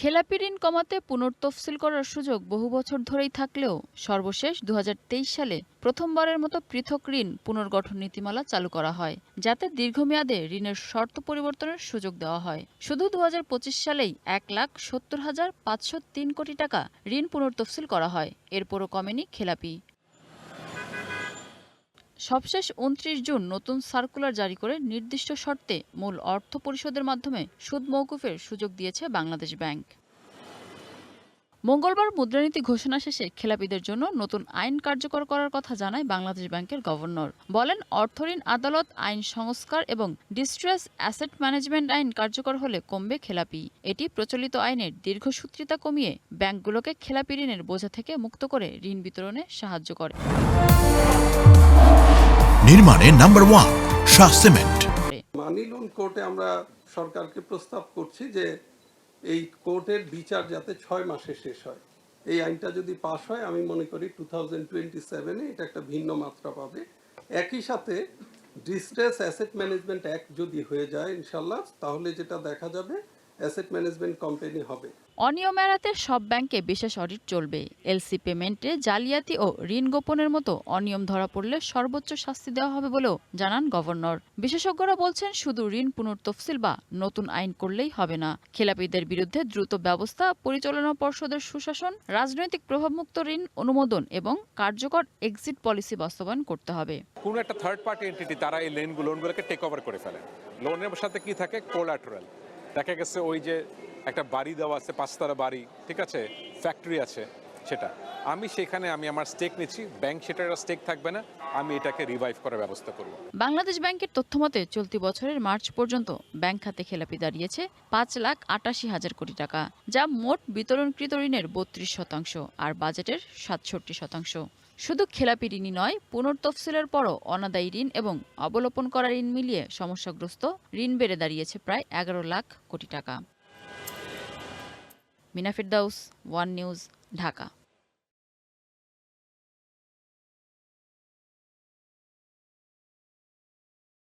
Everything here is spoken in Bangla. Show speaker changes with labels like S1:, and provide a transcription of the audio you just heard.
S1: খেলাপি ঋণ কমাতে পুনর্তফসিল করার সুযোগ বহু বছর ধরেই থাকলেও সর্বশেষ ২০২৩ সালে প্রথমবারের মতো পৃথক ঋণ পুনর্গঠন নীতিমালা চালু করা হয়, যাতে দীর্ঘমেয়াদে ঋণের শর্ত পরিবর্তনের সুযোগ দেওয়া হয়। শুধু ২০২৫ সালেই ১,৭০,৫০৩ কোটি টাকা ঋণ পুনর্তফসিল করা হয়। এরপরও কমেনি খেলাপি। সবশেষ ২৯ জুন নতুন সার্কুলার জারি করে নির্দিষ্ট শর্তে মূল অর্থ পরিশোধের মাধ্যমে সুদ মওকুফের সুযোগ দিয়েছে বাংলাদেশ ব্যাংক। মঙ্গলবার মুদ্রানীতি ঘোষণা শেষে খেলাপিদের জন্য নতুন আইন কার্যকর করার কথা জানায় বাংলাদেশ ব্যাংকের গভর্নর। বলেন, অর্থঋণ আদালত আইন সংস্কার এবং ডিস্ট্রেস অ্যাসেট ম্যানেজমেন্ট আইন কার্যকর হলে কমবে খেলাপি। এটি প্রচলিত আইনের দীর্ঘসূত্রিতা কমিয়ে ব্যাংকগুলোকে খেলাপি ঋণের বোঝা থেকে মুক্ত করে ঋণ বিতরণে সাহায্য করে।
S2: নির্মাণে নাম্বার 1 শাহ সিমেন্ট।
S3: মানি লোন কোর্টে আমরা সরকারকে প্রস্তাব করছি যে এই কোর্টের বিচার যাতে 6 মাসে শেষ হয়। এই আইনটা যদি পাশ হয় আমি মনে করি 2027-এ এটা একটা ভিন্ন মাত্রা পাবে। একই সাথে ডিস্ট্রেস অ্যাসেট ম্যানেজমেন্ট অ্যাক্ট যদি হয়ে যায় ইনশাল্লাহ, তাহলে যেটা দেখা যাবে অ্যাসেট ম্যানেজমেন্ট কোম্পানি হবে।
S1: অনিয়ম এড়াতে সব ব্যাংকে বিশেষ অডিট চলবে। এলসি পেমেন্টে জালিয়াতি ও ঋণ গোপনের মতো অনিয়ম ধরা পড়লে সর্বোচ্চ শাস্তি দেওয়া হবে বলেও জানান গভর্নর। বিশেষজ্ঞরা বলছেন, শুধু ঋণ পুনর্তফসিল বা নতুন আইন করলেই হবে না। খেলাপিদের বিরুদ্ধে দ্রুত ব্যবস্থা, পরিচালনা পর্ষদের সুশাসন, রাজনৈতিক প্রভাবমুক্ত ঋণ অনুমোদন এবং কার্যকর এক্সিট পলিসি বাস্তবায়ন করতে হবে।
S4: কোন একটা থার্ড পার্টি এন্টিটি তারা এই লোনগুলোকে টেক ওভার করে ফেলে। লোনের সাথে কি থাকে? কোলাটেরাল। দেখা গেছে ওই যে একটা বাড়ি দেওয়া আছে, 5 তলা বাড়ি, ঠিক আছে, ফ্যাক্টরি আছে, সেটা আমি আমার স্টেক নিচ্ছি, ব্যাংক সেটার স্টেক থাকবে না, আমি এটাকে রিভাইভ করার ব্যবস্থা করব।
S1: বাংলাদেশ ব্যাংকের তথ্যমতে চলতি বছরের মার্চ পর্যন্ত ব্যাংক খাতে খেলাপি দাঁড়িয়েছে 5,88,000 কোটি টাকা, যা মোট বিতরণকৃত ঋণের 32% আর বাজেটের 67%। শুধু খেলাপি ঋণই নয়, পুনর্তফসিলের পরও অনাদায়ী ঋণ এবং অবলোপন করা ঋণ মিলিয়ে সমস্যাগ্রস্ত ঋণ বেড়ে দাঁড়িয়েছে প্রায় 11 লাখ কোটি টাকা। মিনা ফেরদাউস, ওয়ান নিউজ, ঢাকা।